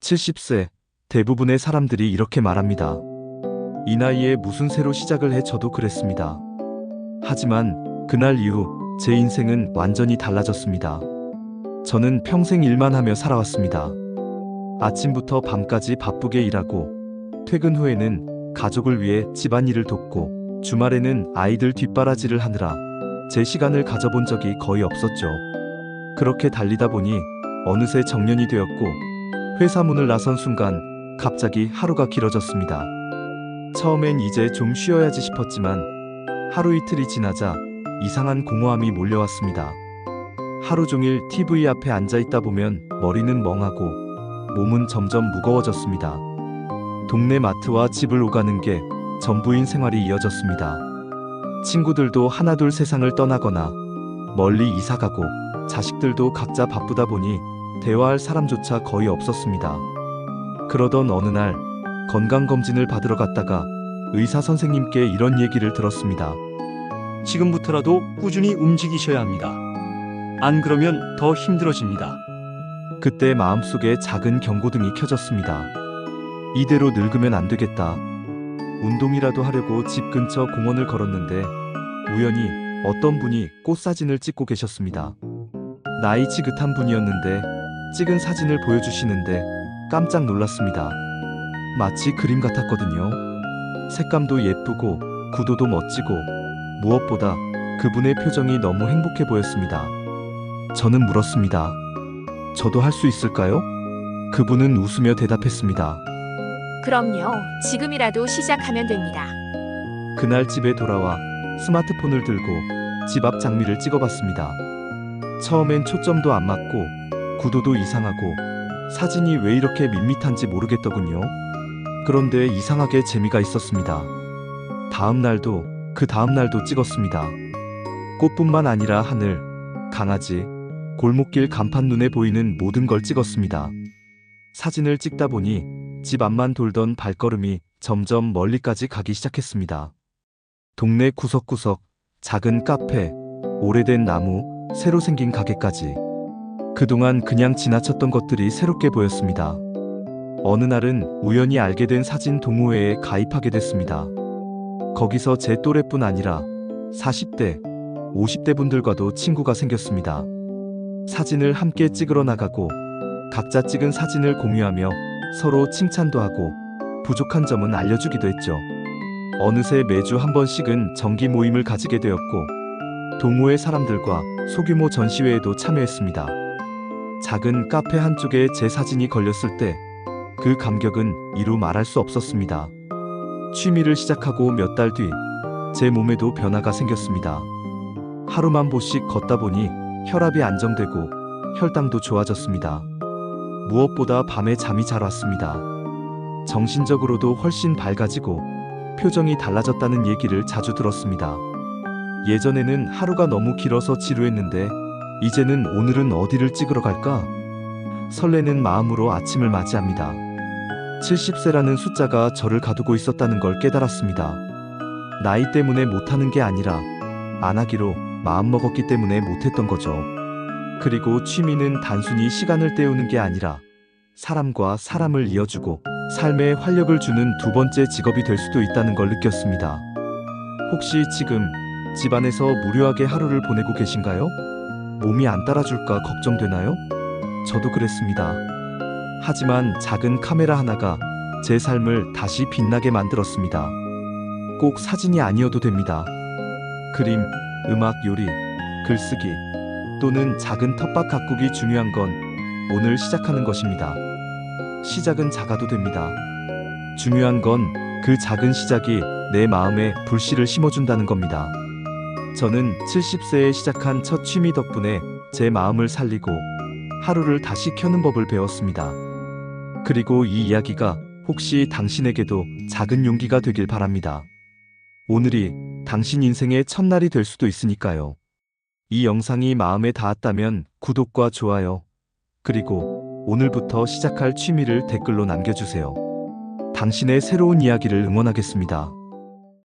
70세, 대부분의 사람들이 이렇게 말합니다. 이 나이에 무슨 새로 시작을 해 저도 그랬습니다. 하지만 그날 이후 제 인생은 완전히 달라졌습니다. 저는 평생 일만 하며 살아왔습니다. 아침부터 밤까지 바쁘게 일하고 퇴근 후에는 가족을 위해 집안일을 돕고 주말에는 아이들 뒷바라지를 하느라 제 시간을 가져본 적이 거의 없었죠. 그렇게 달리다 보니 어느새 정년이 되었고 회사 문을 나선 순간 갑자기 하루가 길어졌습니다. 처음엔 이제 좀 쉬어야지 싶었지만 하루 이틀이 지나자 이상한 공허함이 몰려왔습니다. 하루 종일 TV 앞에 앉아 있다 보면 머리는 멍하고 몸은 점점 무거워졌습니다. 동네 마트와 집을 오가는 게 전부인 생활이 이어졌습니다. 친구들도 하나둘 세상을 떠나거나 멀리 이사가고 자식들도 각자 바쁘다 보니 대화할 사람조차 거의 없었습니다. 그러던 어느 날 건강검진을 받으러 갔다가 의사 선생님께 이런 얘기를 들었습니다. 지금부터라도 꾸준히 움직이셔야 합니다. 안 그러면 더 힘들어집니다. 그때 마음속에 작은 경고등이 켜졌습니다. 이대로 늙으면 안 되겠다. 운동이라도 하려고 집 근처 공원을 걸었는데 우연히 어떤 분이 꽃사진을 찍고 계셨습니다. 나이 지긋한 분이었는데 찍은 사진을 보여주시는데 깜짝 놀랐습니다. 마치 그림 같았거든요. 색감도 예쁘고 구도도 멋지고 무엇보다 그분의 표정이 너무 행복해 보였습니다. 저는 물었습니다. 저도 할 수 있을까요? 그분은 웃으며 대답했습니다. 그럼요. 지금이라도 시작하면 됩니다. 그날 집에 돌아와 스마트폰을 들고 집 앞 장미를 찍어봤습니다. 처음엔 초점도 안 맞고 구도도 이상하고 사진이 왜 이렇게 밋밋한지 모르겠더군요. 그런데 이상하게 재미가 있었습니다. 다음 날도 그 다음 날도 찍었습니다. 꽃뿐만 아니라 하늘, 강아지, 골목길 간판 눈에 보이는 모든 걸 찍었습니다. 사진을 찍다 보니 집 앞만 돌던 발걸음이 점점 멀리까지 가기 시작했습니다. 동네 구석구석, 작은 카페, 오래된 나무, 새로 생긴 가게까지. 그동안 그냥 지나쳤던 것들이 새롭게 보였습니다. 어느 날은 우연히 알게 된 사진 동호회에 가입하게 됐습니다. 거기서 제 또래뿐 아니라 40대, 50대 분들과도 친구가 생겼습니다. 사진을 함께 찍으러 나가고 각자 찍은 사진을 공유하며 서로 칭찬도 하고 부족한 점은 알려주기도 했죠. 어느새 매주 한 번씩은 정기 모임을 가지게 되었고 동호회 사람들과 소규모 전시회에도 참여했습니다. 작은 카페 한쪽에 제 사진이 걸렸을 때 그 감격은 이루 말할 수 없었습니다. 취미를 시작하고 몇 달 뒤 제 몸에도 변화가 생겼습니다. 하루만 보씩 걷다 보니 혈압이 안정되고 혈당도 좋아졌습니다. 무엇보다 밤에 잠이 잘 왔습니다. 정신적으로도 훨씬 밝아지고 표정이 달라졌다는 얘기를 자주 들었습니다. 예전에는 하루가 너무 길어서 지루했는데 이제는 오늘은 어디를 찍으러 갈까? 설레는 마음으로 아침을 맞이합니다. 70세라는 숫자가 저를 가두고 있었다는 걸 깨달았습니다. 나이 때문에 못하는 게 아니라 안 하기로 마음먹었기 때문에 못했던 거죠. 그리고 취미는 단순히 시간을 때우는 게 아니라 사람과 사람을 이어주고 삶에 활력을 주는 두 번째 직업이 될 수도 있다는 걸 느꼈습니다. 혹시 지금 집안에서 무료하게 하루를 보내고 계신가요? 몸이 안 따라줄까 걱정되나요? 저도 그랬습니다. 하지만 작은 카메라 하나가 제 삶을 다시 빛나게 만들었습니다. 꼭 사진이 아니어도 됩니다. 그림, 음악, 요리, 글쓰기 또는 작은 텃밭 가꾸기 중요한 건 오늘 시작하는 것입니다. 시작은 작아도 됩니다. 중요한 건 그 작은 시작이 내 마음에 불씨를 심어준다는 겁니다. 저는 70세에 시작한 첫 취미 덕분에 제 마음을 살리고 하루를 다시 켜는 법을 배웠습니다. 그리고 이 이야기가 혹시 당신에게도 작은 용기가 되길 바랍니다. 오늘이 당신 인생의 첫날이 될 수도 있으니까요. 이 영상이 마음에 닿았다면 구독과 좋아요, 그리고 오늘부터 시작할 취미를 댓글로 남겨주세요. 당신의 새로운 이야기를 응원하겠습니다.